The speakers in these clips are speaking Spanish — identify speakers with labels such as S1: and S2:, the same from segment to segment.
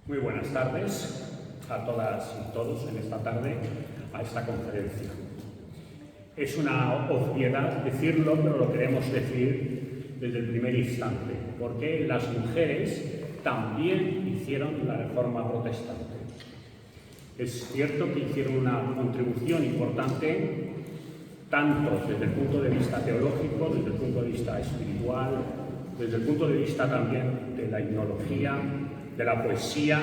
S1: Muy buenas tardes a todas y todos en esta tarde a esta conferencia. Es una obviedad decirlo, pero lo queremos decir desde el primer instante, porque las mujeres también hicieron la Reforma Protestante. Es cierto que hicieron una contribución importante, tanto desde el punto de vista teológico, desde el punto de vista espiritual, desde el punto de vista también de la etnología, de la poesía,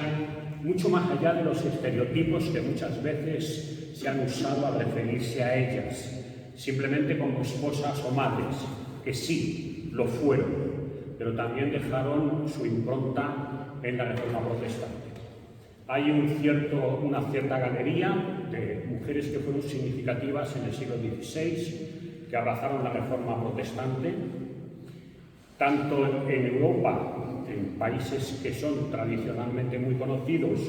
S1: mucho más allá de los estereotipos que muchas veces se han usado al referirse a ellas, simplemente como esposas o madres, que sí, lo fueron, pero también dejaron su impronta en la Reforma Protestante. Hay una cierta galería de mujeres que fueron significativas en el siglo XVI, que abrazaron la Reforma Protestante, tanto en Europa, en países que son tradicionalmente muy conocidos,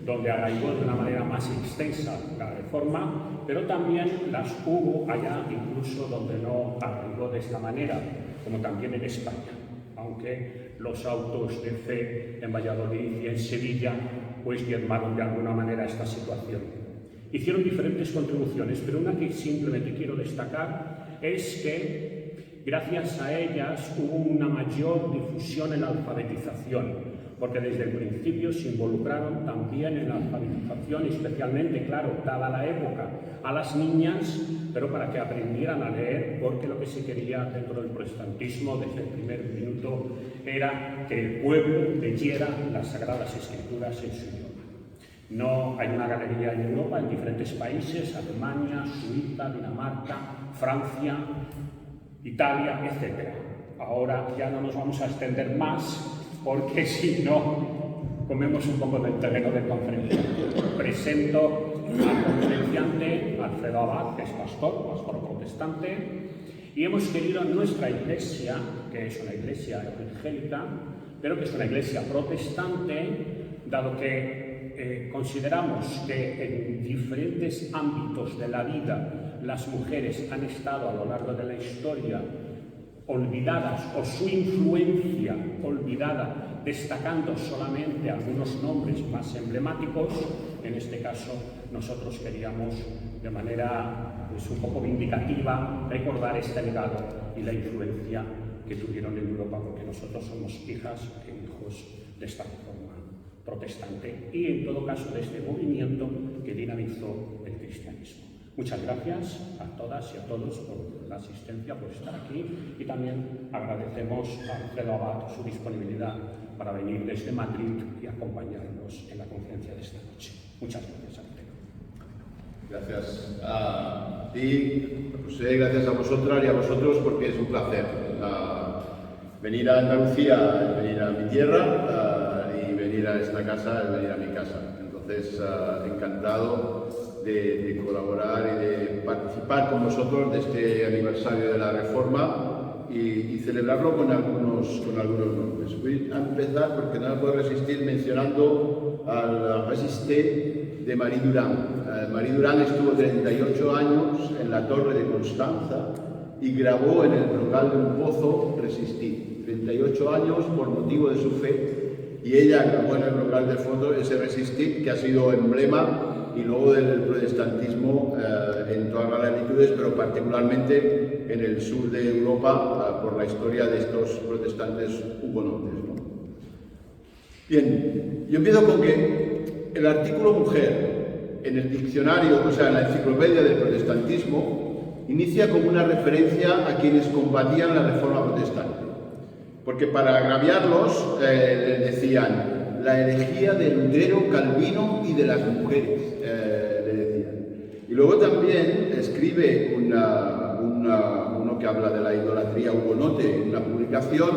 S1: donde arraigó de una manera más extensa la Reforma, pero también las hubo allá incluso donde no arraigó de esta manera, como también en España, aunque los autos de fe en Valladolid y en Sevilla pues diezmaron de alguna manera esta situación. Hicieron diferentes contribuciones, pero una que simplemente quiero destacar es que gracias a ellas hubo una mayor difusión en la alfabetización, porque desde el principio se involucraron también en la alfabetización, especialmente, claro, dada la época, a las niñas, pero para que aprendieran a leer, porque lo que se quería dentro del protestantismo desde el primer minuto era que el pueblo leyera las Sagradas Escrituras en su idioma. No hay una galería en Europa, en diferentes países, Alemania, Suiza, Dinamarca, Francia, Italia, etc. Ahora ya no nos vamos a extender más, porque si no, comemos un poco del terreno del conferenciante. Presento al conferenciante Alfredo Abad, que es pastor protestante, y hemos querido en nuestra iglesia, que es una iglesia evangélica, pero que es una iglesia protestante, dado que consideramos que en diferentes ámbitos de la vida las mujeres han estado a lo largo de la historia olvidadas o su influencia olvidada, destacando solamente algunos nombres más emblemáticos. En este caso, nosotros queríamos, de manera un poco vindicativa, recordar este legado y la influencia que tuvieron en Europa, porque nosotros somos hijas e hijos de esta reforma protestante y, en todo caso, de este movimiento que dinamizó el cristianismo. Muchas gracias a todas y a todos por la asistencia, por estar aquí, y también agradecemos a Alfredo Abad su disponibilidad para venir desde Madrid y acompañarnos en la conferencia de esta noche. Muchas gracias, Alfredo.
S2: Gracias a ti, José, gracias a vosotras y a vosotros, porque es un placer venir a Andalucía, venir a mi tierra, y venir a esta casa, venir a mi casa. Entonces, encantado de colaborar y de participar con vosotros de este aniversario de la Reforma y celebrarlo con algunos nombres. Voy a empezar, porque no me puedo resistir, mencionando al Resisté de Marie Durand. Marie Durand estuvo 38 años en la Torre de Constanza y grabó en el brocal de un pozo Resistir. 38 años por motivo de su fe, y ella grabó en el brocal de fondo ese Resistir, que ha sido emblema y luego del protestantismo en todas las latitudes, pero particularmente en el sur de Europa, por la historia de estos protestantes hugonotes, ¿no? Bien, yo empiezo con que el artículo mujer en el diccionario, o sea, en la enciclopedia del protestantismo, inicia como una referencia a quienes combatían la Reforma Protestante, porque para agraviarlos les decían la herejía de Lutero, Calvino y de las mujeres, le decían. Y luego también escribe uno que habla de la idolatría hugonote en la publicación.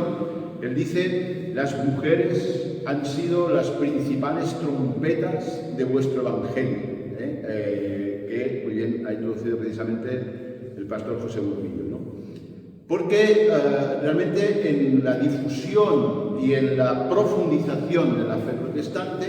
S2: Él dice: las mujeres han sido las principales trompetas de vuestro evangelio, que muy bien ha introducido precisamente el pastor José Burbillo, ¿no? Porque realmente en la difusión y en la profundización de la fe protestante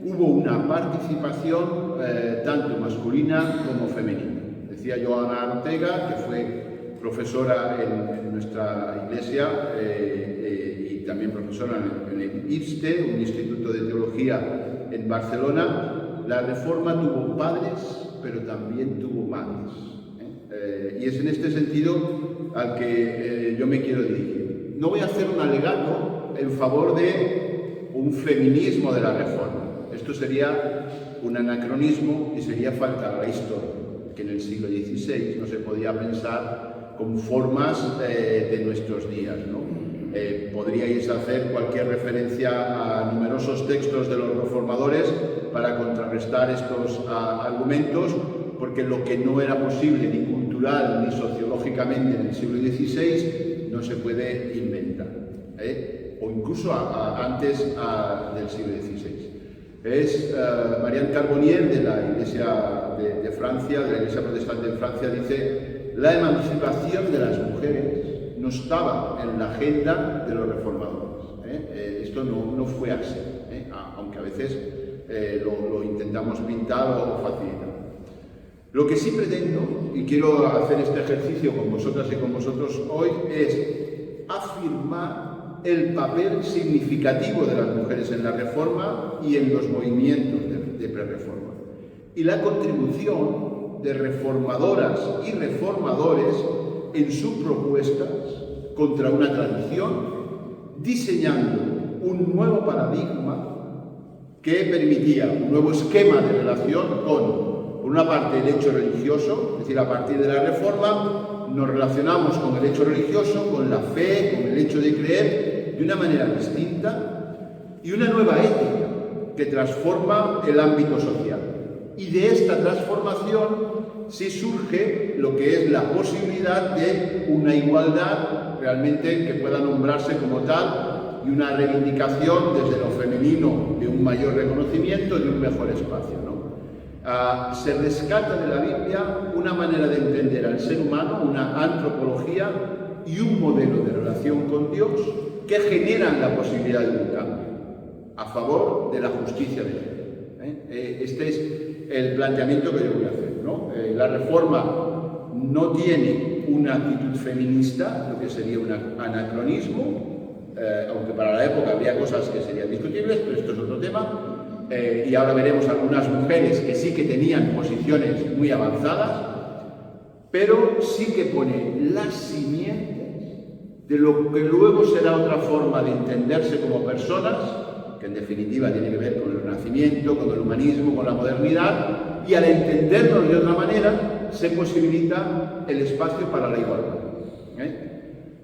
S2: hubo una participación tanto masculina como femenina. Decía Joana Ortega, que fue profesora en nuestra iglesia y y también profesora en el IPSTE, un instituto de teología en Barcelona, la Reforma tuvo padres, pero también tuvo madres. Y es en este sentido al que yo me quiero dirigir. No voy a hacer un alegato en favor de un feminismo de la Reforma. Esto sería un anacronismo y sería faltar a la historia, que en el siglo XVI no se podía pensar con formas de nuestros días, ¿no? Podríais hacer cualquier referencia a numerosos textos de los reformadores para contrarrestar estos argumentos, porque lo que no era posible ni cultural ni sociológicamente en el siglo XVI no se puede inventar, o incluso antes del siglo XVI. Marianne Carbonnier, de la Iglesia de Francia, de la Iglesia protestante en Francia, dice: la emancipación de las mujeres no estaba en la agenda de los reformadores. Esto no fue así, aunque a veces lo intentamos pintar o facilitar. Lo que sí pretendo, y quiero hacer este ejercicio con vosotras y con vosotros hoy, es afirmar el papel significativo de las mujeres en la Reforma y en los movimientos de prerreforma, y la contribución de reformadoras y reformadores en sus propuestas contra una tradición, diseñando un nuevo paradigma que permitía un nuevo esquema de relación con, por una parte, el hecho religioso, es decir, a partir de la Reforma nos relacionamos con el hecho religioso, con la fe, con el hecho de creer de una manera distinta, y una nueva ética que transforma el ámbito social. Y de esta transformación sí surge lo que es la posibilidad de una igualdad realmente que pueda nombrarse como tal, y una reivindicación desde lo femenino de un mayor reconocimiento, de un mejor espacio, ¿no? Se rescata de la Biblia una manera de entender al ser humano, una antropología y un modelo de relación con Dios que generan la posibilidad de un cambio a favor de la justicia de Dios. Este es el planteamiento que yo voy a hacer, ¿no? La Reforma no tiene una actitud feminista, lo que sería un anacronismo, aunque para la época había cosas que serían discutibles, pero esto es otro tema. Y ahora veremos algunas mujeres que sí que tenían posiciones muy avanzadas, pero sí que pone las simientes de lo que luego será otra forma de entenderse como personas, que en definitiva tiene que ver con el Renacimiento, con el humanismo, con la modernidad, y al entendernos de otra manera se posibilita el espacio para la igualdad.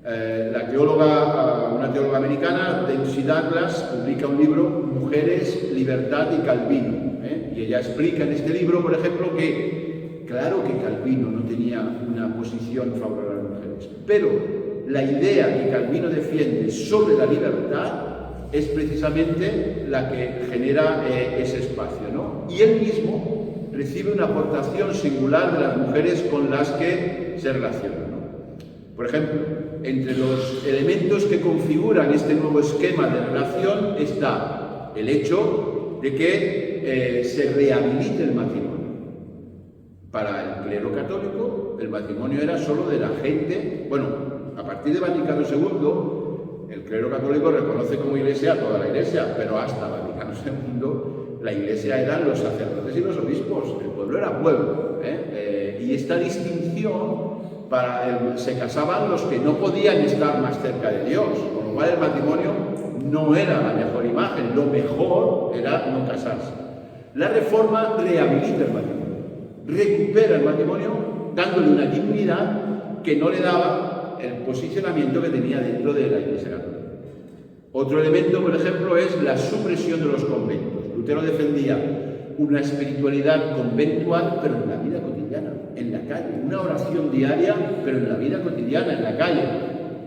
S2: Una teóloga americana, Daisy Douglas, publica un libro, Mujeres, Libertad y Calvino, y ella explica en este libro, por ejemplo, que claro que Calvino no tenía una posición favorable a las mujeres, pero la idea que Calvino defiende sobre la libertad es precisamente la que genera ese espacio, ¿no? Y él mismo recibe una aportación singular de las mujeres con las que se relaciona, ¿no? Por ejemplo, entre los elementos que configuran este nuevo esquema de relación está el hecho de que se rehabilite el matrimonio. Para el clero católico, el matrimonio era solo de la gente. Bueno, a partir de Vaticano II, el clero católico reconoce como iglesia a toda la iglesia, pero hasta Vaticano II la iglesia eran los sacerdotes y los obispos, el pueblo era pueblo, y esta distinción se casaban los que no podían estar más cerca de Dios, con lo cual el matrimonio no era la mejor imagen, lo mejor era no casarse. La Reforma rehabilita el matrimonio, recupera el matrimonio, dándole una dignidad que no le daba el posicionamiento que tenía dentro de la Iglesia católica. Otro elemento, por ejemplo, es la supresión de los conventos. Lutero defendía una espiritualidad conventual, pero en la vida cotidiana, en la calle, una oración diaria, pero en la vida cotidiana, en la calle.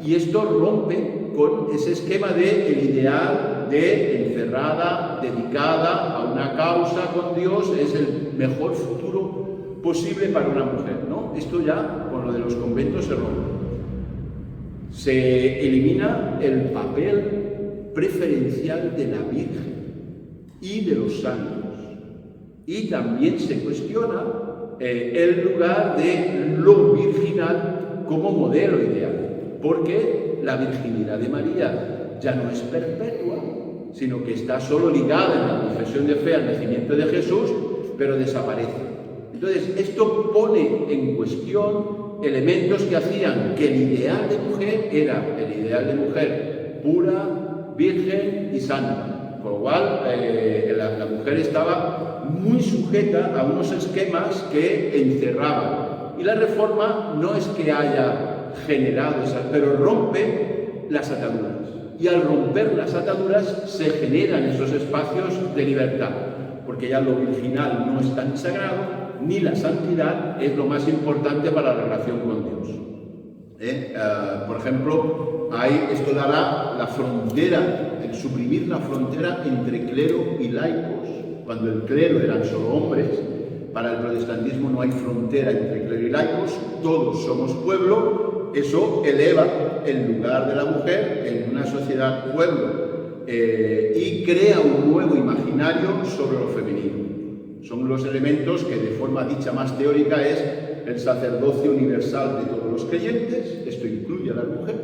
S2: Y esto rompe con ese esquema del ideal de encerrada, dedicada a una causa con Dios, es el mejor futuro posible para una mujer, ¿no? Esto ya, con lo de los conventos, se rompe. Se elimina el papel preferencial de la Virgen y de los santos. Y también se cuestiona el lugar de lo virginal como modelo ideal, porque la virginidad de María ya no es perpetua, sino que está solo ligada en la confesión de fe al nacimiento de Jesús, pero desaparece. Entonces, esto pone en cuestión elementos que hacían que el ideal de mujer era el ideal de mujer pura, virgen y santa. Con lo cual, la mujer estaba muy sujeta a unos esquemas que encerraban. Y la Reforma no es que haya generado esas, pero rompe las ataduras. Y al romper las ataduras se generan esos espacios de libertad, porque ya lo virginal no es tan sagrado, ni la santidad es lo más importante para la relación con Dios. Por ejemplo, esto dará la frontera, el suprimir la frontera entre clero y laicos. Cuando el clero eran solo hombres, para el protestantismo no hay frontera entre clero y laicos, todos somos pueblo. Eso eleva el lugar de la mujer en una sociedad pueblo y crea un nuevo imaginario sobre lo femenino. Son los elementos que de forma dicha más teórica es el sacerdocio universal de todos los creyentes, esto incluye a las mujeres,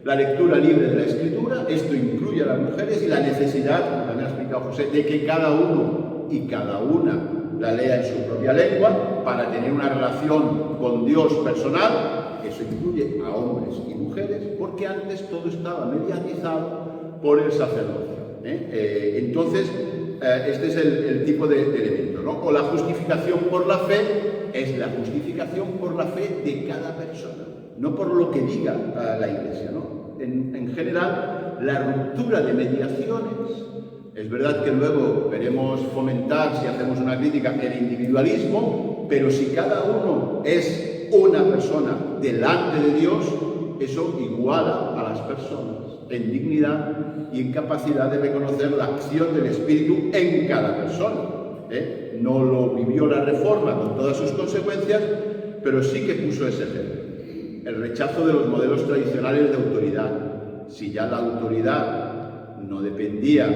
S2: la lectura libre de la Escritura, esto incluye a las mujeres, y la necesidad, como también ha explicado José, de que cada uno y cada una la lea en su propia lengua para tener una relación con Dios personal. Eso incluye a hombres y mujeres, porque antes todo estaba mediatizado por el sacerdocio. Entonces, este es el tipo de elemento, ¿no? O la justificación por la fe es la justificación por la fe de cada persona, no por lo que diga la Iglesia, ¿no? En general, la ruptura de mediaciones, es verdad que luego veremos fomentar, si hacemos una crítica, el individualismo, pero si cada uno es una persona delante de Dios, eso iguala a las personas en dignidad y en capacidad de reconocer la acción del Espíritu en cada persona. No lo vivió la Reforma con todas sus consecuencias, pero sí que puso ese ejemplo. El rechazo de los modelos tradicionales de autoridad. Si ya la autoridad no dependía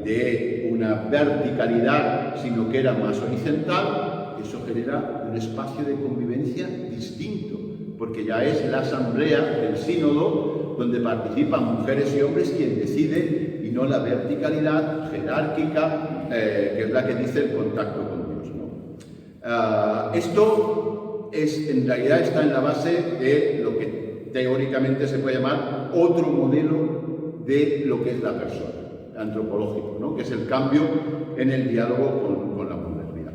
S2: de una verticalidad, sino que era más horizontal, eso genera un espacio de convivencia distinto, porque ya es la asamblea del sínodo donde participan mujeres y hombres quien decide, y no la verticalidad jerárquica, que es la que dice el contacto con Dios, ¿no? Esto en realidad está en la base de lo que teóricamente se puede llamar otro modelo de lo que es la persona, antropológico, ¿no? Que es el cambio en el diálogo con la modernidad.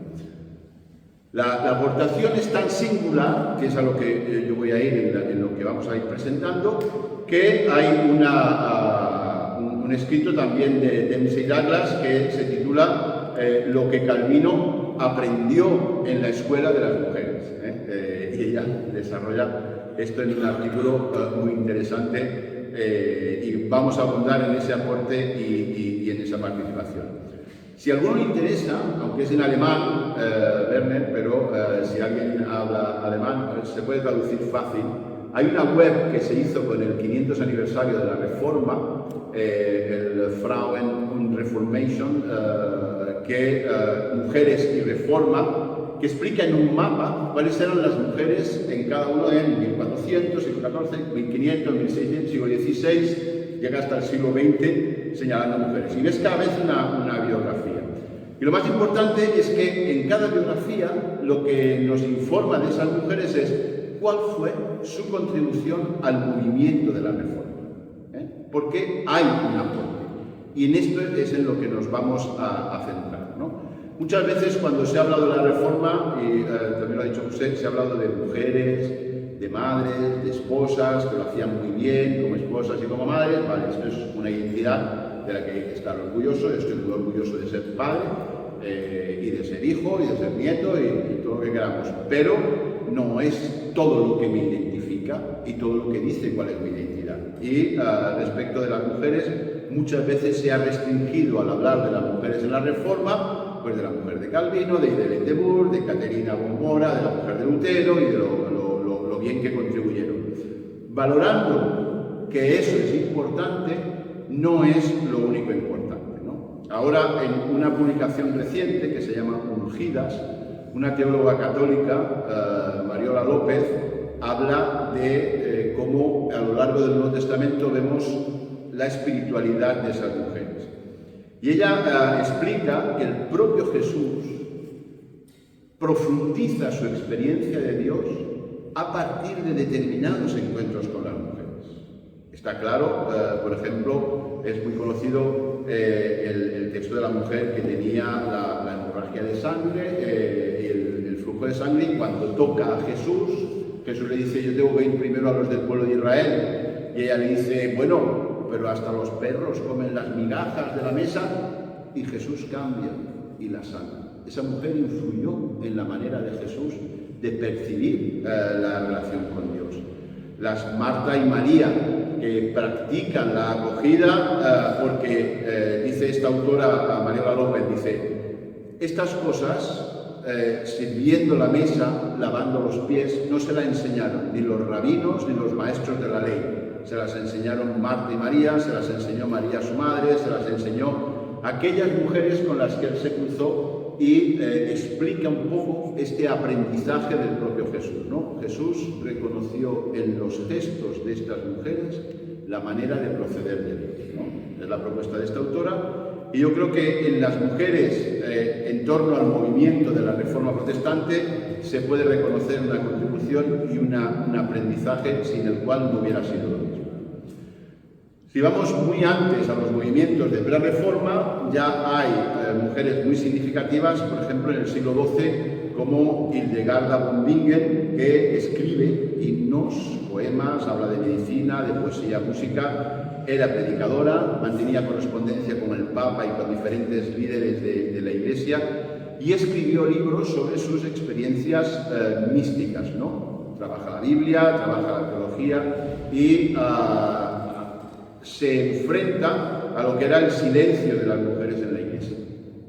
S2: La aportación es tan singular, que es a lo que yo voy a ir en lo que vamos a ir presentando, que hay un escrito también de Dempsey Douglas que se titula Lo que Calvino aprendió en la escuela de las mujeres. Y ella desarrolla esto en un artículo muy interesante y vamos a abundar en ese aporte y en esa participación. Si a alguno le interesa, aunque es en alemán, Werner, pero si alguien habla alemán, se puede traducir fácil. Hay una web que se hizo con el 500 aniversario de la Reforma, el Frauen und Reformation, Mujeres y Reforma, que explica en un mapa cuáles eran las mujeres en cada uno en 1400, siglo XIV, 1500, 1600, siglo XVI, llega hasta el siglo XX señalando mujeres. Y ves cada vez una biografía. Y lo más importante es que en cada biografía lo que nos informa de esas mujeres es cuál fue su contribución al movimiento de la Reforma. Porque hay un aporte. Y en esto es en lo que nos vamos a centrar, ¿no? Muchas veces cuando se ha hablado de la Reforma, y también lo ha dicho José, se ha hablado de mujeres, de madres, de esposas, que lo hacían muy bien como esposas y como madres. Vale, esto es una identidad de la que hay que estar orgulloso. Yo estoy muy orgulloso de ser padre y de ser hijo y de ser nieto y todo lo que queramos. Pero no es todo lo que me identifica y todo lo que dice cuál es mi identidad. Y respecto de las mujeres, muchas veces se ha restringido al hablar de las mujeres en la Reforma, pues de la mujer de Calvino, de Idalén de Bourg, de Caterina Bombora, de la mujer de Lutero y de lo bien que contribuyeron. Valorando que eso es importante, no es lo único importante, ¿no? Ahora, en una publicación reciente que se llama Ungidas, una teóloga católica, Mariola López, habla de cómo a lo largo del Nuevo Testamento vemos la espiritualidad de esas mujeres. Y ella explica que el propio Jesús profundiza su experiencia de Dios a partir de determinados encuentros con las mujeres. Está claro, por ejemplo, es muy conocido el texto de la mujer que tenía la hemorragia de sangre y el flujo de sangre, y cuando toca a Jesús, Jesús le dice: yo tengo que ir primero a los del pueblo de Israel. Y ella le dice: bueno, pero hasta los perros comen las migajas de la mesa. Y Jesús cambia y la sana. Esa mujer influyó en la manera de Jesús de percibir la relación con Dios. Las Marta y María, que practican la acogida, porque dice esta autora, Mariola López, dice: estas cosas, sirviendo la mesa, lavando los pies, no se la enseñaron ni los rabinos ni los maestros de la ley. Se las enseñaron Marta y María, se las enseñó María su madre, se las enseñó aquellas mujeres con las que él se cruzó, y explica un poco este aprendizaje del propio Jesús, ¿no? Jesús reconoció en los gestos de estas mujeres la manera de proceder de Dios, ¿no? Es la propuesta de esta autora, y yo creo que en las mujeres, en torno al movimiento de la Reforma Protestante, se puede reconocer una contribución y un aprendizaje sin el cual no hubiera sido lo mismo. Si vamos muy antes a los movimientos de pre-reforma, ya hay mujeres muy significativas, por ejemplo en el siglo XII, como Hildegarda von Bingen, que escribe himnos, poemas, habla de medicina, de poesía, música, era predicadora, mantenía correspondencia con el Papa y con diferentes líderes de la Iglesia, y escribió libros sobre sus experiencias místicas, ¿no? Trabaja la Biblia, trabaja la teología y se enfrenta a lo que era el silencio de las mujeres en la Iglesia.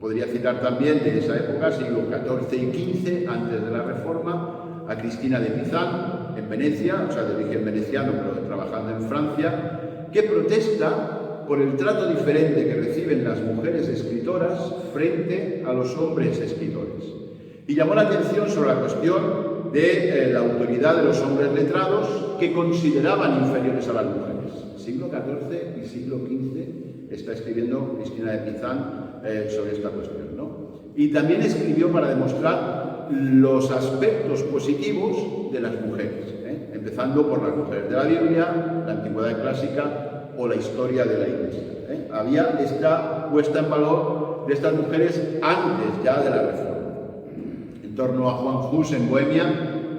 S2: Podría citar también de esa época, siglo XIV y XV, antes de la Reforma, a Cristina de Pizan, en Venecia, o sea, de origen veneciano, pero trabajando en Francia, que protesta por el trato diferente que reciben las mujeres escritoras frente a los hombres escritores. Y llamó la atención sobre la cuestión de la autoridad de los hombres letrados, que consideraban inferiores a las mujeres. Siglo XIV y siglo XV está escribiendo Cristina de Pizan sobre esta cuestión, ¿no? Y también escribió para demostrar los aspectos positivos de las mujeres, empezando por las mujeres de la Biblia, la antigüedad clásica o la historia de la Iglesia. Había esta puesta en valor de estas mujeres antes ya de la Reforma. En torno a Juan Hus en Bohemia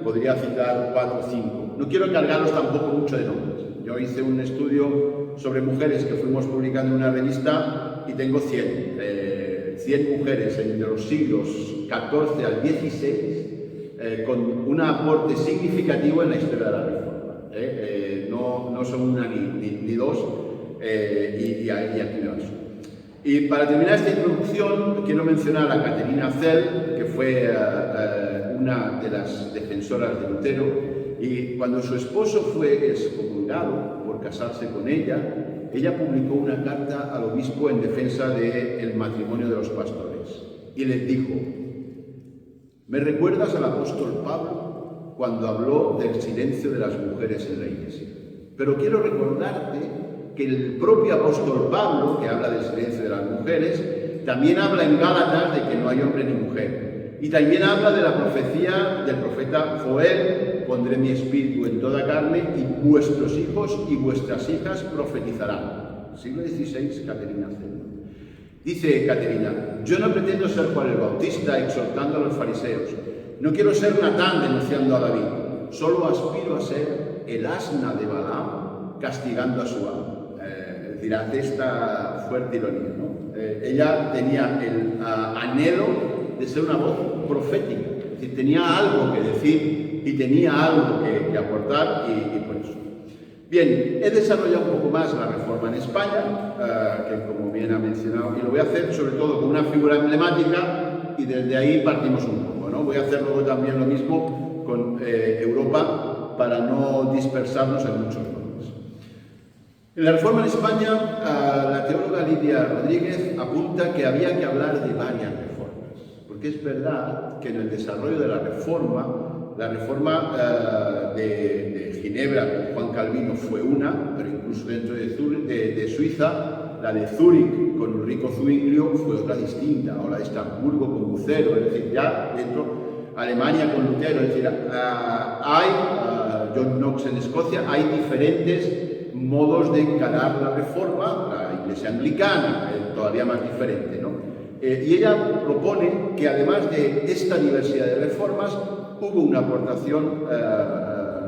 S2: podría citar 4 o 5. No quiero cargaros tampoco mucho de nombres. Yo hice un estudio sobre mujeres que fuimos publicando en una revista y tengo 100 mujeres entre los siglos XIV al XVI con un aporte significativo en la historia de la Reforma. No son una ni dos, y aquí no es. Y para terminar esta introducción, quiero mencionar a Caterina Zell, que fue una de las defensoras de Lutero. Y cuando su esposo fue excomulgado por casarse con ella publicó una carta al obispo en defensa del matrimonio de los pastores. Y les dijo: ¿me recuerdas al apóstol Pablo cuando habló del silencio de las mujeres en la Iglesia? Pero quiero recordarte que el propio apóstol Pablo, que habla del silencio de las mujeres, también habla en Gálatas de que no hay hombre ni mujer. Y también habla de la profecía del profeta Joel: pondré mi espíritu en toda carne y vuestros hijos y vuestras hijas profetizarán. Siglo XVI, Caterina Zell. Dice Caterina: yo no pretendo ser Juan el Bautista exhortando a los fariseos. No quiero ser Natán denunciando a David. Solo aspiro a ser el asna de Balaam castigando a su amo. Es decir, hace esta fuerte ironía, ¿no? Ella tenía el anhelo de ser una voz profética. Es decir, tenía algo que decir y tenía algo que aportar, y por eso. Bien, he desarrollado un poco más la Reforma en España, que como bien ha mencionado, y lo voy a hacer sobre todo con una figura emblemática, y desde ahí partimos un poco, ¿no? Voy a hacer luego también lo mismo con Europa, para no dispersarnos en muchos nombres. En la Reforma en España, la teóloga Lidia Rodríguez apunta que había que hablar de varias reformas, porque es verdad que en el desarrollo de la Reforma La reforma de Ginebra con Juan Calvino fue una, pero incluso dentro de Suiza, la de Zúrich con Ulrico Zwinglio fue otra distinta, o la de Estrasburgo con Bucero, es decir, ya dentro Alemania con Lutero, es decir, John Knox en Escocia, hay diferentes modos de encarar la reforma, la Iglesia anglicana, todavía más diferente, ¿no? Y ella propone que además de esta diversidad de reformas, hubo una aportación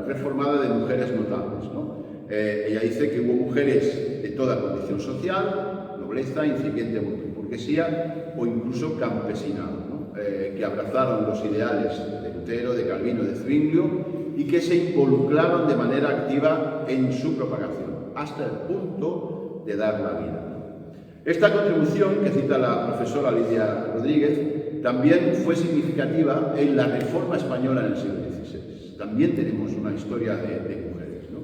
S2: reformada de mujeres notables, ¿no? Ella dice que hubo mujeres de toda condición social, nobleza, incipiente burguesía o incluso campesinado, ¿no? Que abrazaron los ideales de Lutero, de Calvino, de Zwinglio y que se involucraron de manera activa en su propagación, hasta el punto de dar la vida. Esta contribución que cita la profesora Lidia Rodríguez también fue significativa en la Reforma española en el siglo XVI. También tenemos una historia de mujeres, ¿no?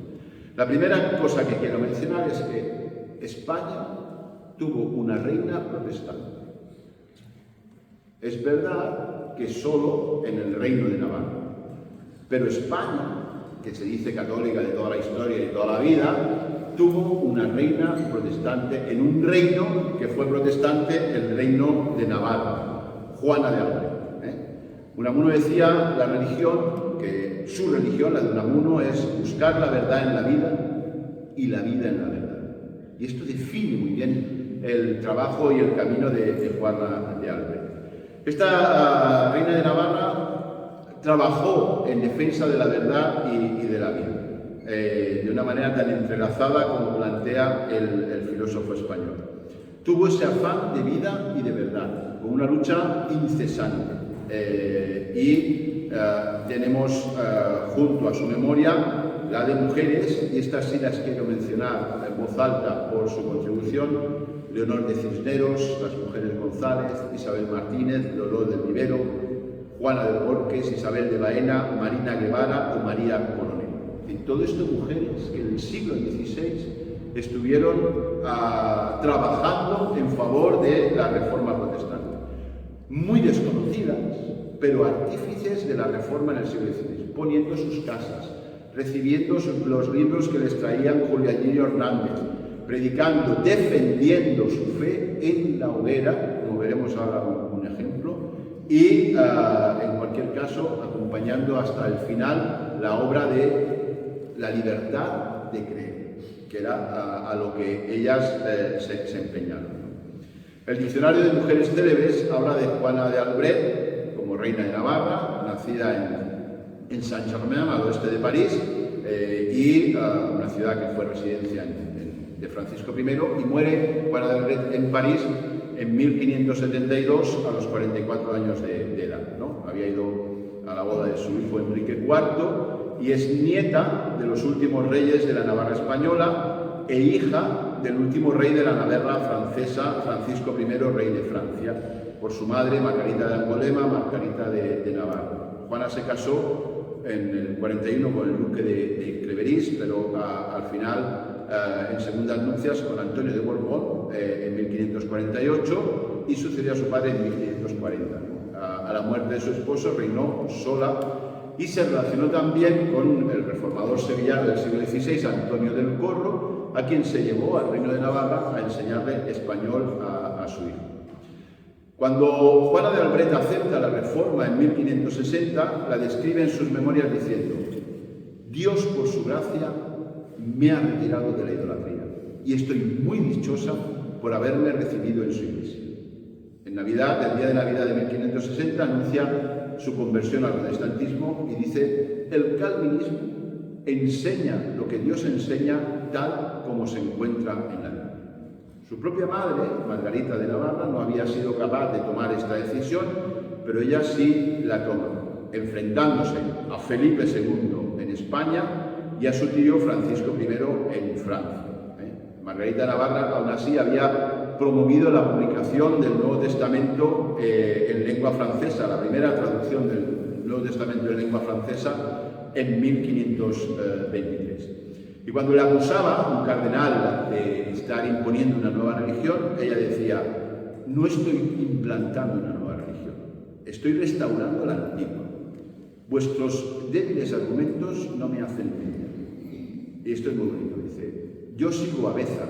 S2: La primera cosa que quiero mencionar es que España tuvo una reina protestante. Es verdad que solo en el Reino de Navarra, pero España, que se dice católica de toda la historia y de toda la vida, tuvo una reina protestante en un reino que fue protestante, el Reino de Navarra, Juana de Albret. Unamuno decía la religión, que su religión, la de Unamuno, es buscar la verdad en la vida y la vida en la verdad. Y esto define muy bien el trabajo y el camino de Juana de Albret. Esta reina de Navarra trabajó en defensa de la verdad y de la vida, de una manera tan entrelazada como plantea el filósofo español. Tuvo ese afán de vida y de verdad, con una lucha incesante. Tenemos junto a su memoria la de mujeres, y estas sí las quiero mencionar en voz alta por su contribución: Leonor de Cisneros, las mujeres González, Isabel Martínez, Dolor del Vivero, Juana de Borges, Isabel de Baena, Marina Guevara o María Coronel. Y todo esto mujeres que en el siglo XVI estuvieron trabajando en favor de la Reforma protestante. Muy desconocidas, pero artífices de la Reforma en el siglo XVI, poniendo sus casas, recibiendo los libros que les traían Julianillo Hernández, predicando, defendiendo su fe en la hoguera, como veremos ahora un ejemplo, y en cualquier caso acompañando hasta el final la obra de la libertad de creer, que era a lo que ellas se empeñaron. El diccionario de mujeres célebres habla de Juana de Albret como reina de Navarra, nacida en Saint-Germain, al oeste de París, y una ciudad que fue residencia de Francisco I, y muere Juana de Albret en París en 1572 a los 44 años de edad, ¿no? Había ido a la boda de su hijo Enrique IV y es nieta de los últimos reyes de la Navarra española e hija del último rey de la Navarra francesa, Francisco I, rey de Francia, por su madre Margarita de Angolema, Margarita de Navarra. Juana se casó en el 41 con el duque de Cleveris, pero al final en segundas nupcias con Antonio de Borbón en 1548 y sucedió a su padre en 1540. A la muerte de su esposo reinó sola y se relacionó también con el reformador sevillano del siglo XVI, Antonio del Corro, a quien se llevó al Reino de Navarra a enseñarle español a su hijo. Cuando Juana de Albret acepta la reforma en 1560, la describe en sus memorias diciendo: Dios, por su gracia, me ha retirado de la idolatría y estoy muy dichosa por haberme recibido en su iglesia. En Navidad, el día de Navidad de 1560, anuncia su conversión al protestantismo y dice: el calvinismo enseña lo que Dios enseña tal como se encuentra en la Biblia. Su propia madre, Margarita de Navarra, no había sido capaz de tomar esta decisión, pero ella sí la toma, enfrentándose a Felipe II en España y a su tío Francisco I en Francia. Margarita de Navarra, aún así, había promovido la publicación del Nuevo Testamento en lengua francesa, la primera traducción del Nuevo Testamento en lengua francesa en 1523. Y cuando le acusaba un cardenal de estar imponiendo una nueva religión, ella decía: no estoy implantando una nueva religión, estoy restaurando la antigua.
S3: vuestros débiles argumentos no me hacen entender. Y esto es muy bonito, dice, yo sigo a Beza,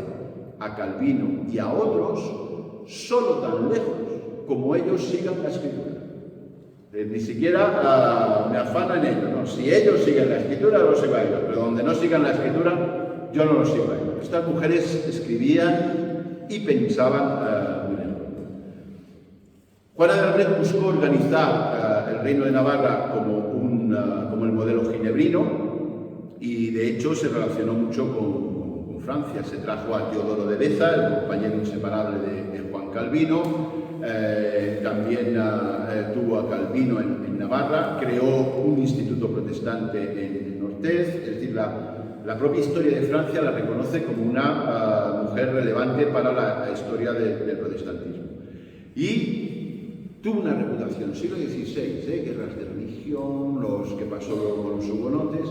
S3: a Calvino y a otros solo tan lejos como ellos sigan la Escritura. Ni siquiera me afana en ello, ¿no? Si ellos siguen la Escritura, lo sigo a ellos, pero donde no sigan la Escritura, yo no lo sigo a ellos. Estas mujeres escribían y pensaban muy bien. Juana de Albret buscó organizar el reino de Navarra como el modelo ginebrino y de hecho se relacionó mucho con Francia. Se trajo a Teodoro de Beza, el compañero inseparable de Juan Calvino. También tuvo a Calvino en Navarra, creó un instituto protestante en Orthez, es decir, la propia historia de Francia la reconoce como una mujer relevante para la historia del protestantismo. Y tuvo una reputación, siglo XVI, guerras de religión, los que pasó con los hugonotes,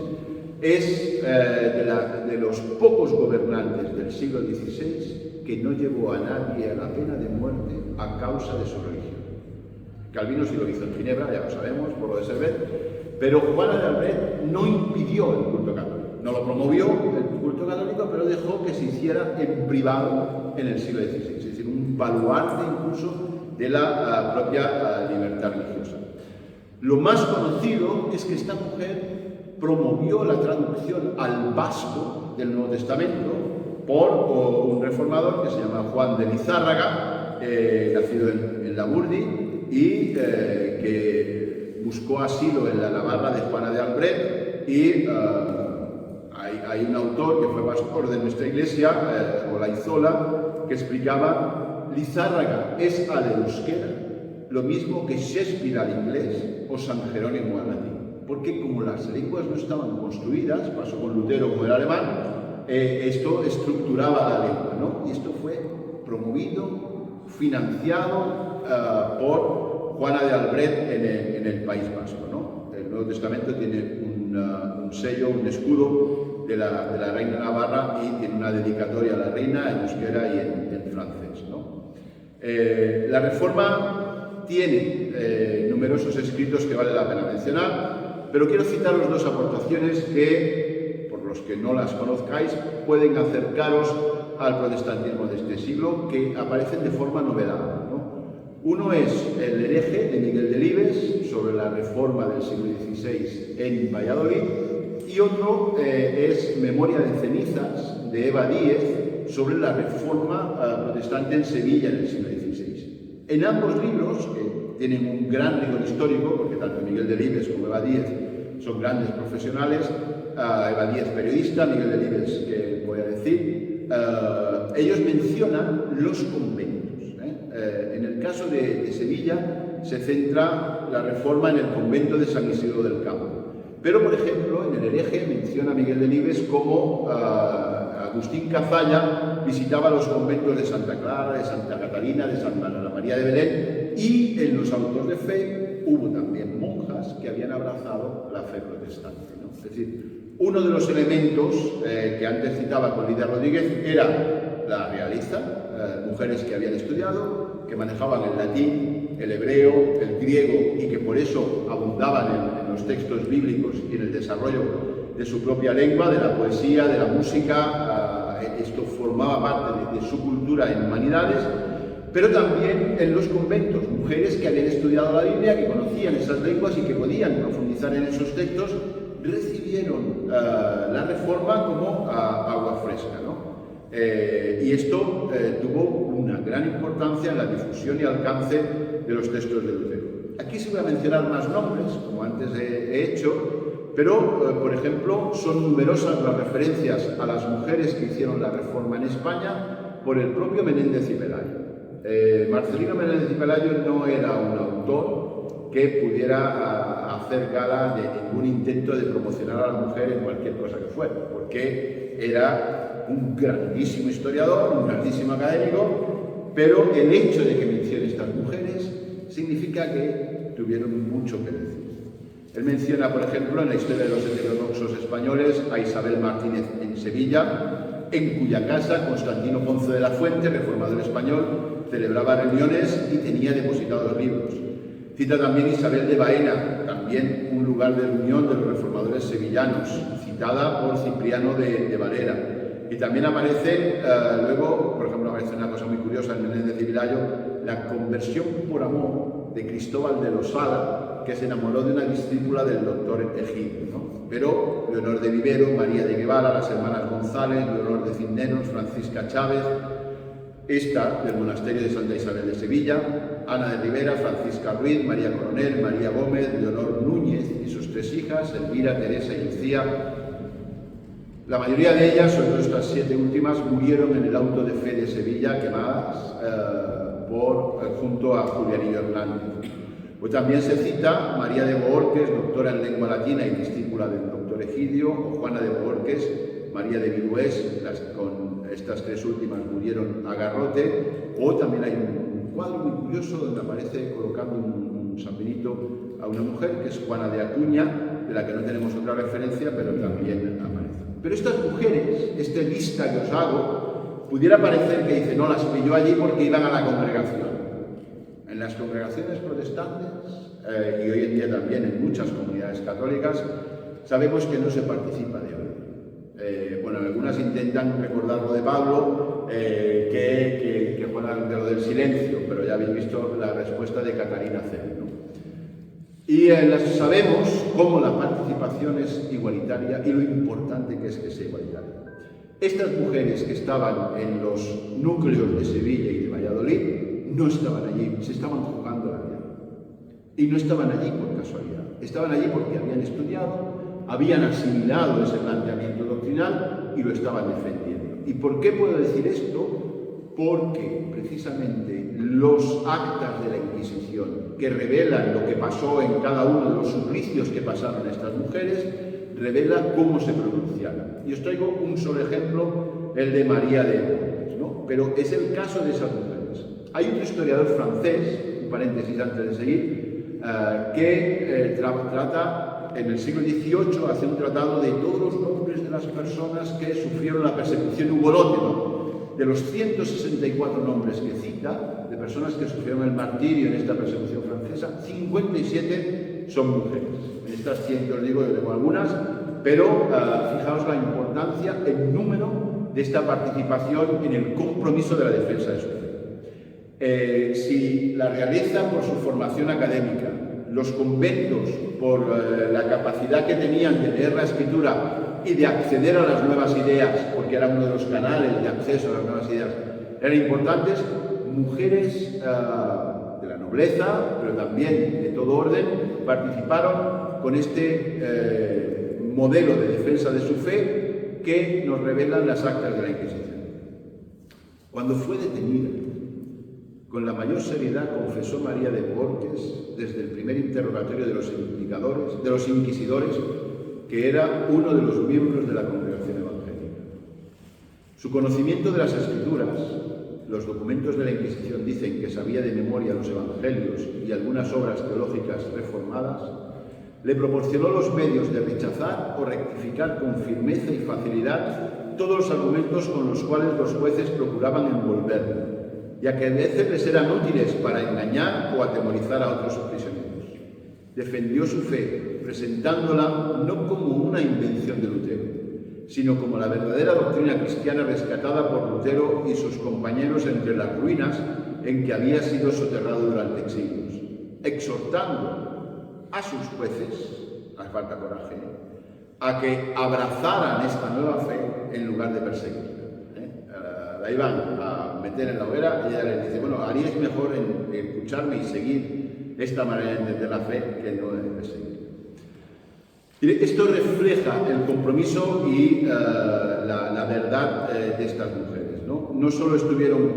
S3: es de los pocos gobernantes del siglo XVI que no llevó a nadie a la pena de muerte a causa de su religión. Calvino sí lo hizo en Ginebra, ya lo sabemos, por lo de Servet, pero Juana de Albret no impidió el culto católico. No lo promovió el culto católico, pero dejó que se hiciera en privado en el siglo XVI, es decir, un baluarte incluso de la propia libertad religiosa. Lo más conocido es que esta mujer promovió la traducción al vasco del Nuevo Testamento por un reformador que se llama Juan de Lizárraga, nacido en Laburdi, y que buscó asilo en la Navarra de Juana de Albret, y hay un autor que fue pastor de nuestra iglesia, Olaizola, que explicaba: Lizárraga es al euskera lo mismo que Shakespeare al inglés o San Jerónimo al latín, porque como las lenguas no estaban construidas, pasó con Lutero como el alemán, esto estructuraba la lengua, ¿no? Y esto fue promovido, financiado por Juana de Albret en el País Vasco, ¿no? El Nuevo Testamento tiene un sello, un escudo de la reina Navarra y tiene una dedicatoria a la reina en euskera y en francés, ¿no? La Reforma tiene numerosos escritos que vale la pena mencionar, pero quiero citaros dos aportaciones que, los que no las conozcáis, pueden acercaros al protestantismo de este siglo, que aparecen de forma novelada, ¿no? Uno es el hereje de Miguel Delibes sobre la reforma del siglo XVI en Valladolid, y otro es Memoria de cenizas de Eva Díez sobre la reforma protestante en Sevilla en el siglo XVI. En ambos libros, que tienen un gran rigor histórico, porque tanto Miguel Delibes como Eva Díez son grandes profesionales, Eva Díez periodista, Miguel Delibes, que voy a decir, ellos mencionan los conventos. En el caso de Sevilla se centra la reforma en el convento de San Isidro del Campo, pero por ejemplo en el hereje menciona a Miguel Delibes como Agustín Cazalla visitaba los conventos de Santa Clara, de Santa Catalina, de Santa María de Belén, y en los autos de fe hubo también monjas que habían abrazado la fe protestante, ¿no? Es decir, uno de los elementos que antes citaba con Lidia Rodríguez era la realeza, mujeres que habían estudiado, que manejaban el latín, el hebreo, el griego, y que por eso abundaban en los textos bíblicos y en el desarrollo de su propia lengua, de la poesía, de la música. Esto formaba parte de su cultura en humanidades, pero también en los conventos, mujeres que habían estudiado la Biblia, que conocían esas lenguas y que podían profundizar en esos textos, recibieron la Reforma como agua fresca, ¿no? Y esto tuvo una gran importancia en la difusión y alcance de los textos de Lutero. Aquí se voy a mencionar más nombres, como antes he hecho, pero, por ejemplo, son numerosas las referencias a las mujeres que hicieron la Reforma en España por el propio Menéndez y Pelayo. Marcelino Menéndez y Pelayo no era un autor que pudiera hacer gala de ningún intento de promocionar a la mujer en cualquier cosa que fuera, porque era un grandísimo historiador, un grandísimo académico, pero el hecho de que mencione estas mujeres significa que tuvieron mucho que decir. Él menciona, por ejemplo, en la historia de los heterodoxos españoles a Isabel Martínez en Sevilla, en cuya casa Constantino Ponce de la Fuente, reformador español, celebraba reuniones y tenía depositados libros. Cita también Isabel de Baena, también un lugar de reunión de los reformadores sevillanos, citada por Cipriano de Valera. Y también aparece, luego, por ejemplo, aparece una cosa muy curiosa en Menéndez de Vilayo, la conversión por amor de Cristóbal de Losada, que se enamoró de una discípula del doctor Egidio, ¿no? Pero Leonor de Vivero, María de Guevara, las hermanas González, Leonor de Cisneros, Francisca Chávez, esta del monasterio de Santa Isabel de Sevilla, Ana de Rivera, Francisca Ruiz, María Coronel, María Gómez, Leonor Núñez y sus 3 hijas, Elvira, Teresa y Lucía. La mayoría de ellas, sobre todo estas 7 últimas, murieron en el auto de fe de Sevilla, quemadas junto a Julianillo Hernández. Pues también se cita María de Bohorques, doctora en lengua latina y discípula del doctor Egidio, o Juana de Bohorques, María de Virués, con estas 3 últimas murieron a garrote. O también hay un cuadro muy curioso donde aparece colocando un San Benito a una mujer, que es Juana de Acuña, de la que no tenemos otra referencia, pero también aparece. Pero estas mujeres, esta lista que os hago, pudiera parecer que dice, no, las pilló allí porque iban a la congregación. En las congregaciones protestantes, y hoy en día también en muchas comunidades católicas, sabemos que no se participa de orden. Bueno, algunas intentan recordar lo de Pablo, que fue lo del silencio, pero ya habéis visto la respuesta de Catarina Cel, ¿no? Y sabemos cómo la participación es igualitaria y lo importante que es que sea igualitaria. Estas mujeres que estaban en los núcleos de Sevilla y de Valladolid no estaban allí, se estaban jugando la vida. Y no estaban allí por casualidad, estaban allí porque habían estudiado, habían asimilado ese planteamiento doctrinal y lo estaban defendiendo. ¿Y por qué puedo decir esto? Porque precisamente los actas de la Inquisición, que revelan lo que pasó en cada uno de los suplicios que pasaron estas mujeres, revela cómo se pronunciaban. Y os traigo un solo ejemplo, el de María de Bohorques, ¿no? Pero es el caso de esas mujeres. Hay un historiador francés, un paréntesis antes de seguir, que trata en el siglo XVIII, hace un tratado de todos los nombres de las personas que sufrieron la persecución hugonote, ¿no? De los 164 nombres que cita, de personas que sufrieron el martirio en esta persecución francesa, 57 son mujeres. En estas 100 os digo, yo tengo algunas, pero fijaos la importancia, el número de esta participación en el compromiso de la defensa de su fe. Si la realiza por su formación académica, los conventos por la capacidad que tenían de leer la escritura y de acceder a las nuevas ideas, porque era uno de los canales de acceso a las nuevas ideas, eran importantes, mujeres de la nobleza, pero también de todo orden, participaron con este modelo de defensa de su fe que nos revelan las actas de la Inquisición. Cuando fue detenida, con la mayor seriedad confesó María de Bohorques desde el primer interrogatorio de los inquisidores, que era uno de los miembros de la congregación evangélica. Su conocimiento de las Escrituras, los documentos de la Inquisición dicen que sabía de memoria los evangelios y algunas obras teológicas reformadas, le proporcionó los medios de rechazar o rectificar con firmeza y facilidad todos los argumentos con los cuales los jueces procuraban envolverlo, ya que a veces les eran útiles para engañar o atemorizar a otros prisioneros. Defendió su fe, presentándola no como una invención de Lutero, sino como la verdadera doctrina cristiana rescatada por Lutero y sus compañeros entre las ruinas en que había sido soterrado durante siglos, exhortando a sus jueces, hace falta coraje, a que abrazaran esta nueva fe en lugar de perseguirla. La iban a meter en la hoguera y ella les dice, bueno, haríais mejor en escucharme y seguir esta manera de entender la fe que no de perseguir. Esto refleja el compromiso y la verdad de estas mujeres, ¿no? No solo estuvieron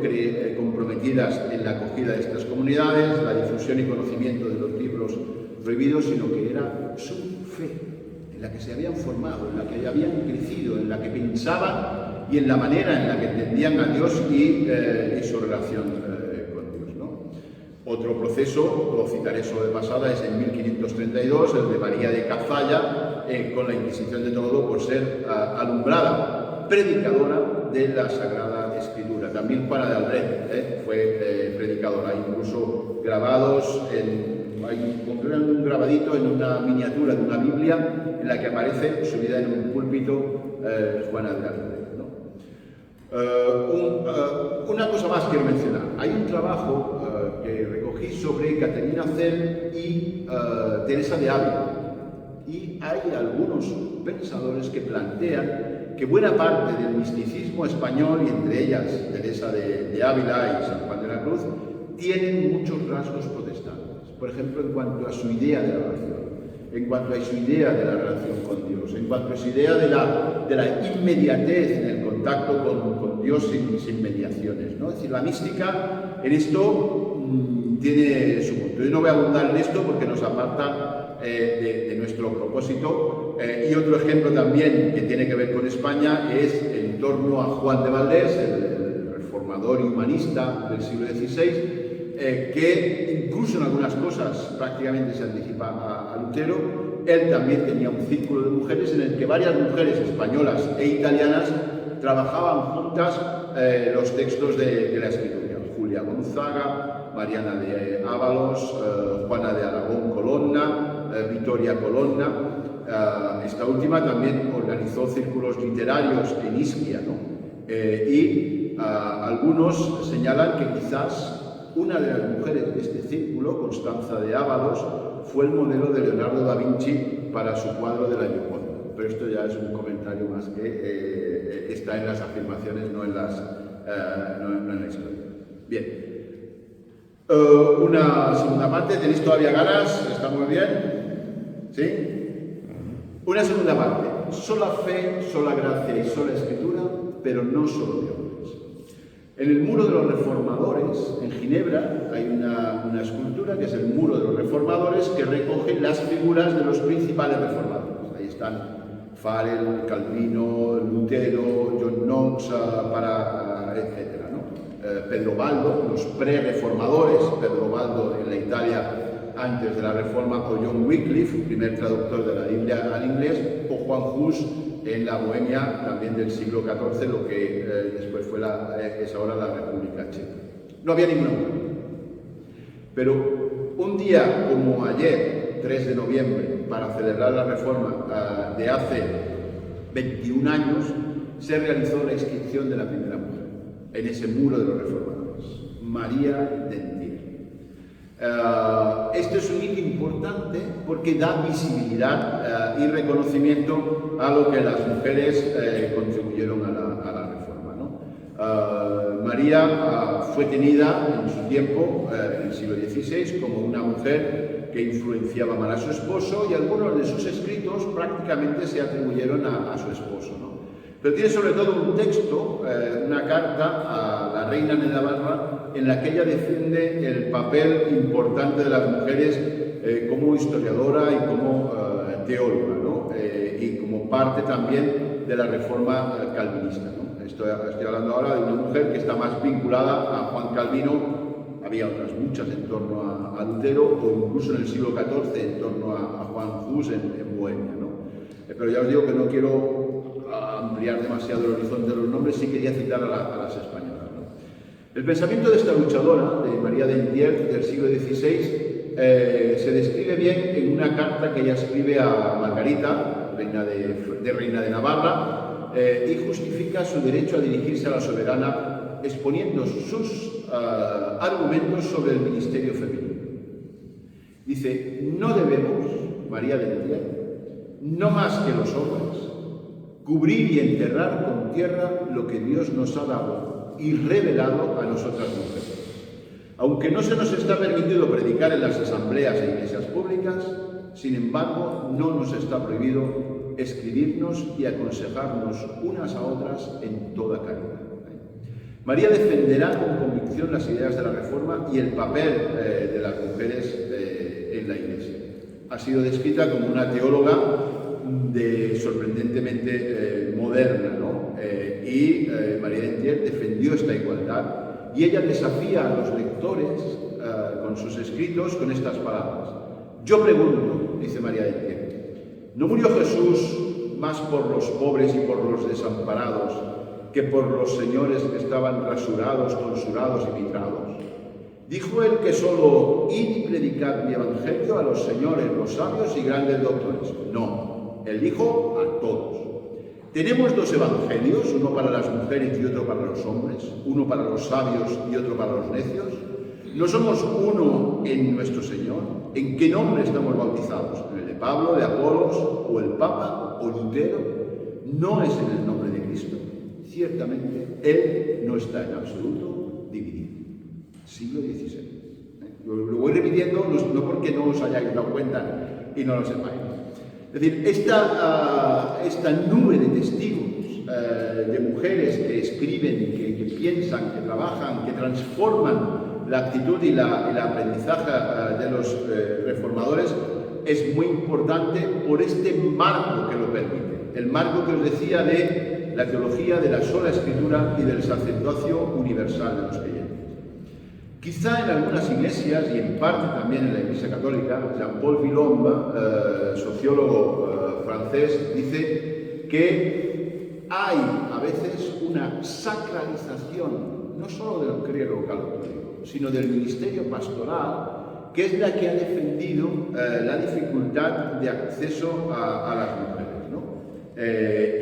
S3: comprometidas en la acogida de estas comunidades, la difusión y conocimiento de los libros prohibidos, sino que era su fe, en la que se habían formado, en la que habían crecido, en la que pensaban y en la manera en la que entendían a Dios y su relación con Dios, ¿no? Otro proceso, lo citaré solo de pasada, es en 1532, el de María de Cazalla, con la Inquisición de Toledo por ser alumbrada, predicadora de la Sagrada Escritura. También Juana de Albret fue predicador. Hay incluso grabados, hay un grabadito en una miniatura de una Biblia en la que aparece subida en un púlpito Juana de Arco, ¿no? Una cosa más quiero mencionar. Hay un trabajo que recogí sobre Caterina Zell y Teresa de Ávila. Y hay algunos pensadores que plantean que buena parte del misticismo español, y entre ellas Teresa de Ávila y San Juan de la Cruz, tienen muchos rasgos protestantes. Por ejemplo, en cuanto a su idea de la oración, en cuanto a su idea de la relación con Dios, en cuanto a su idea de la inmediatez en el contacto con Dios sin mediaciones, ¿no? Es decir, la mística en esto tiene su punto. Yo no voy a abundar en esto porque nos aparta de nuestro propósito. Y otro ejemplo también que tiene que ver con España es en torno a Juan de Valdés, el reformador y humanista del siglo XVI, que incluso en algunas cosas prácticamente se anticipa a Lutero. Él también tenía un círculo de mujeres en el que varias mujeres españolas e italianas trabajaban juntas los textos de la Escritura. Julia Gonzaga, Mariana de Ábalos, Juana de Aragón Colonna, Vittoria Colonna. Esta última también organizó círculos literarios en Ischia, ¿no? Y algunos señalan que quizás una de las mujeres de este círculo, Constanza de Ábalos, fue el modelo de Leonardo da Vinci para su cuadro de la Gioconda. Pero esto ya es un comentario más que está en las afirmaciones, no en la historia. Bien. Una segunda parte, ¿tenéis todavía ganas? ¿Está muy bien? ¿Sí? Una segunda parte. Sola fe, sola gracia y sola escritura, pero no solo de hombres. En el Muro de los Reformadores, en Ginebra, hay una escultura que es el Muro de los Reformadores, que recoge las figuras de los principales reformadores. Ahí están Farel, Calvino, Lutero, John Knox, etc. Pedro Baldo, los pre-reformadores, Pedro Baldo en la Italia antes de la Reforma, o John Wycliffe, primer traductor de la Biblia al inglés, o Juan Hus en la Bohemia también del siglo XIV, lo que después fue es ahora la República Checa. No había ninguna mujer. Pero un día como ayer, 3 de noviembre, para celebrar la Reforma de hace 21 años, se realizó la inscripción de la primera mujer en ese Muro de los Reformadores, María Dentier. Esto es un hito importante porque da visibilidad y reconocimiento a lo que las mujeres contribuyeron a la Reforma, ¿no? María fue tenida en su tiempo, en el siglo XVI, como una mujer que influenciaba mal a su esposo, y algunos de sus escritos prácticamente se atribuyeron a su esposo, ¿no? Pero tiene sobre todo un texto, una carta a la reina de Navarra, en la que ella defiende el papel importante de las mujeres como historiadora y como teóloga, ¿no? Y como parte también de la reforma calvinista, ¿no? Estoy hablando ahora de una mujer que está más vinculada a Juan Calvino. Había otras muchas en torno a Lutero, o incluso en el siglo XIV en torno a Juan Hus en Bohemia, ¿no? Pero ya os digo que no quiero ampliar demasiado el horizonte de los nombres, sí quería citar a las españolas, ¿no? El pensamiento de esta luchadora, de María Dentier, del siglo XVI, se describe bien en una carta que ella escribe a Margarita, reina de Navarra, y justifica su derecho a dirigirse a la soberana, exponiendo sus argumentos sobre el ministerio femenino. Dice: no debemos, María Dentier, no más que los hombres, cubrir y enterrar con tierra lo que Dios nos ha dado y revelado a nosotras mujeres. Aunque no se nos está permitido predicar en las asambleas e iglesias públicas, sin embargo, no nos está prohibido escribirnos y aconsejarnos unas a otras en toda caridad. María defenderá con convicción las ideas de la Reforma y el papel de las mujeres en la Iglesia. Ha sido descrita como una teóloga sorprendentemente moderna, ¿no? María Dentier defendió esta igualdad, y ella desafía a los lectores con sus escritos con estas palabras. Yo pregunto, dice María Dentier, ¿no murió Jesús más por los pobres y por los desamparados que por los señores que estaban rasurados, tonsurados y mitrados? ¿Dijo él que solo id y predicad mi evangelio a los señores, los sabios y grandes doctores? No, él dijo a todos. Tenemos dos evangelios, uno para las mujeres y otro para los hombres, uno para los sabios y otro para los necios. ¿No somos uno en nuestro Señor? ¿En qué nombre estamos bautizados? ¿En el de Pablo, de Apolos, o el Papa, o Lutero? No es en el nombre de Cristo. Ciertamente, Él no está en absoluto dividido. Siglo XVI. Lo voy repitiendo, no porque no os hayáis dado cuenta y no lo sepáis. Es decir, esta nube de testigos, de mujeres que escriben, que piensan, que trabajan, que transforman la actitud y el aprendizaje de los reformadores, es muy importante por este marco que lo permite. El marco que os decía de la teología de la sola escritura y del sacerdocio universal de los creyentes. Quizá en algunas iglesias, y en parte también en la Iglesia Católica, Jean-Paul Villomba, sociólogo francés, dice que hay a veces una sacralización, no solo del clero católico, sino del ministerio pastoral, que es la que ha defendido la dificultad de acceso a las mujeres, ¿no?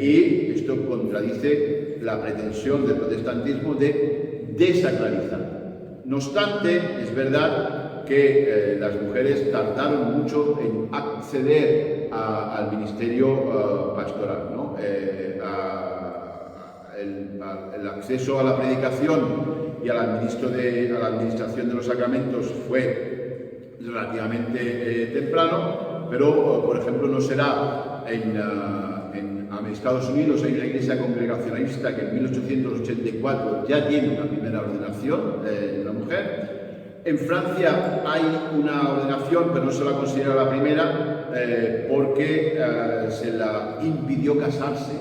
S3: Y esto contradice la pretensión del protestantismo de desacralizar. No obstante, es verdad que las mujeres tardaron mucho en acceder al ministerio pastoral, ¿no? El acceso a la predicación y a la administración de los sacramentos fue relativamente temprano, pero, por ejemplo, no será en Estados Unidos hay una iglesia congregacionalista que en 1884 ya tiene una primera ordenación de una mujer. En Francia hay una ordenación, pero no se la considera la primera porque se la impidió casarse.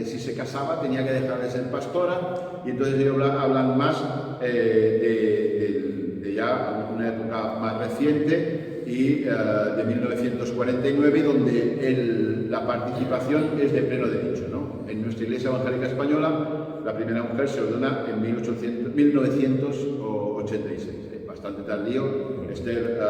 S3: Si se casaba tenía que dejar de ser pastora, y entonces ellos hablan más de ya una época más reciente y de 1949, donde la participación es de pleno derecho, ¿no? En nuestra Iglesia Evangélica Española, la primera mujer se ordena en 1986, bastante tardío, Esther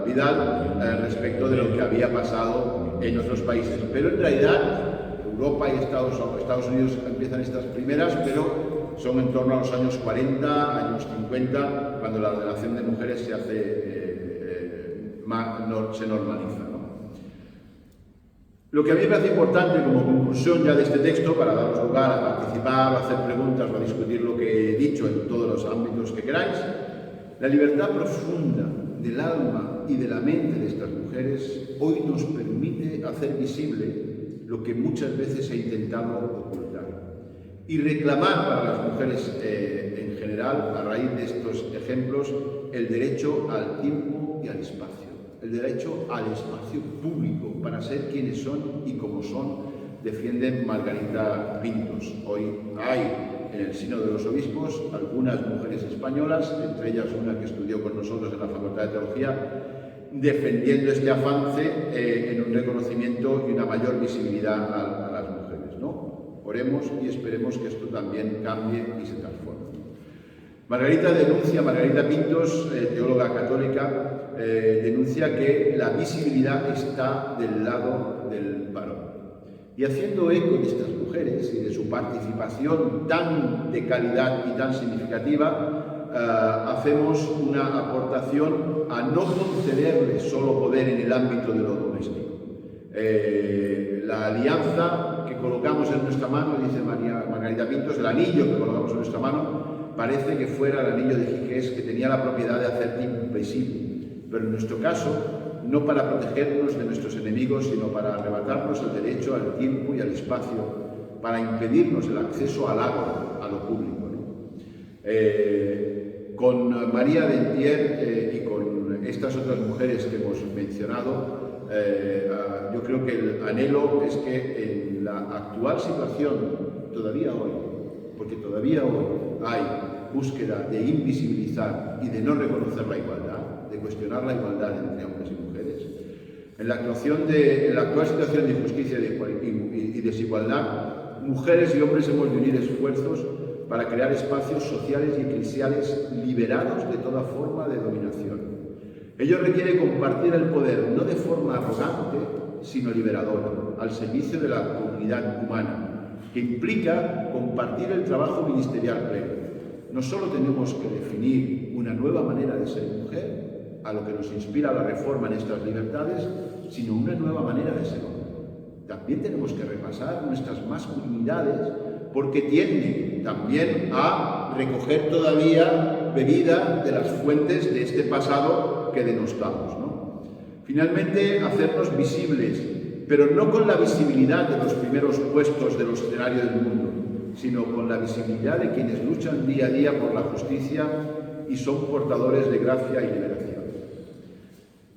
S3: Vidal, respecto de lo que había pasado en otros países. Pero en realidad, Europa y Estados Unidos empiezan estas primeras, pero son en torno a los años 40, años 50, cuando la ordenación de mujeres se normaliza, ¿no? Lo que a mí me parece importante como conclusión ya de este texto, para daros lugar a participar, a hacer preguntas o a discutir lo que he dicho en todos los ámbitos que queráis, la libertad profunda del alma y de la mente de estas mujeres hoy nos permite hacer visible lo que muchas veces he intentado ocultar y reclamar para las mujeres en general, a raíz de estos ejemplos, el derecho al tiempo y al espacio, el derecho al espacio público para ser quienes son y como son, defienden Margarita Pintos. Hoy hay en el Sínodo de los Obispos algunas mujeres españolas, entre ellas una que estudió con nosotros en la Facultad de Teología, defendiendo este avance en un reconocimiento y una mayor visibilidad a las mujeres, ¿no? Oremos y esperemos que esto también cambie y se transforme. Margarita Pintos, teóloga católica, denuncia que la visibilidad está del lado del varón. Y haciendo eco de estas mujeres y de su participación tan de calidad y tan significativa, hacemos una aportación a no concederles solo poder en el ámbito de lo doméstico. La alianza que colocamos en nuestra mano, dice Margarita Pintos, el anillo que colocamos en nuestra mano, parece que fuera el anillo de Gigés, que tenía la propiedad de hacerte invisible, pero en nuestro caso, no para protegernos de nuestros enemigos, sino para arrebatarnos el derecho al tiempo y al espacio, para impedirnos el acceso al agua, a lo público, ¿no? Con María Dentier y con estas otras mujeres que hemos mencionado, yo creo que el anhelo es que en la actual situación, todavía hoy, porque todavía hoy hay búsqueda de invisibilizar y de no reconocer la igualdad, de cuestionar la igualdad entre hombres y mujeres, en la actual situación de injusticia y desigualdad, mujeres y hombres hemos de unir esfuerzos para crear espacios sociales y eclesiales liberados de toda forma de dominación. Ello requiere compartir el poder, no de forma arrogante, sino liberadora, al servicio de la comunidad humana, que implica compartir el trabajo ministerial pleno. No solo tenemos que definir una nueva manera de ser mujer, a lo que nos inspira la reforma en estas libertades, sino una nueva manera de ser hombre. También tenemos que repasar nuestras masculinidades, porque tienden también a recoger todavía bebida de las fuentes de este pasado que denostamos, ¿no? Finalmente, hacernos visibles, pero no con la visibilidad de los primeros puestos de los escenarios del mundo, sino con la visibilidad de quienes luchan día a día por la justicia y son portadores de gracia y liberación.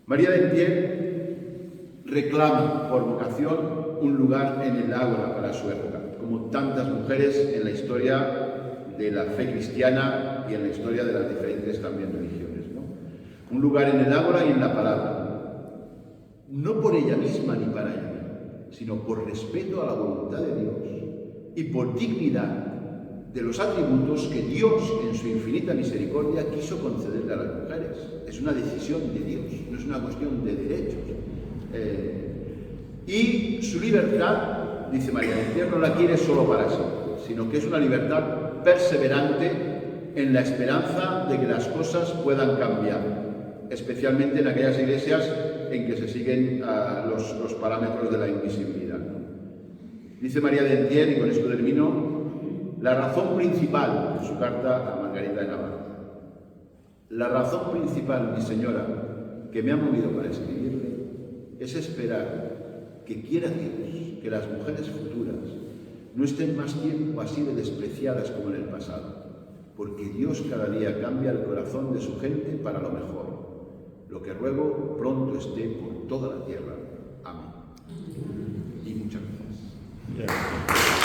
S3: María de Entier reclama por vocación un lugar en el ágora para su época, como tantas mujeres en la historia de la fe cristiana y en la historia de las diferentes también religiones, ¿no? Un lugar en el ágora y en la palabra, no por ella misma ni para ella, sino por respeto a la voluntad de Dios y por dignidad de los atributos que Dios, en su infinita misericordia, quiso concederle a las mujeres. Es una decisión de Dios, no es una cuestión de derechos. Y su libertad, dice María de Entier, no la quiere solo para sí, sino que es una libertad perseverante en la esperanza de que las cosas puedan cambiar, especialmente en aquellas iglesias en que se siguen los parámetros de la invisibilidad, ¿no? Dice María de Entier, y con esto termino, la razón principal de su carta a Margarita de Navarra. La razón principal, mi señora, que me ha movido para escribirle, es esperar que quiera Dios que las mujeres futuras no estén más tiempo así de despreciadas como en el pasado, porque Dios cada día cambia el corazón de su gente para lo mejor. Lo que ruego pronto esté por toda la tierra. Amén. Y muchas gracias.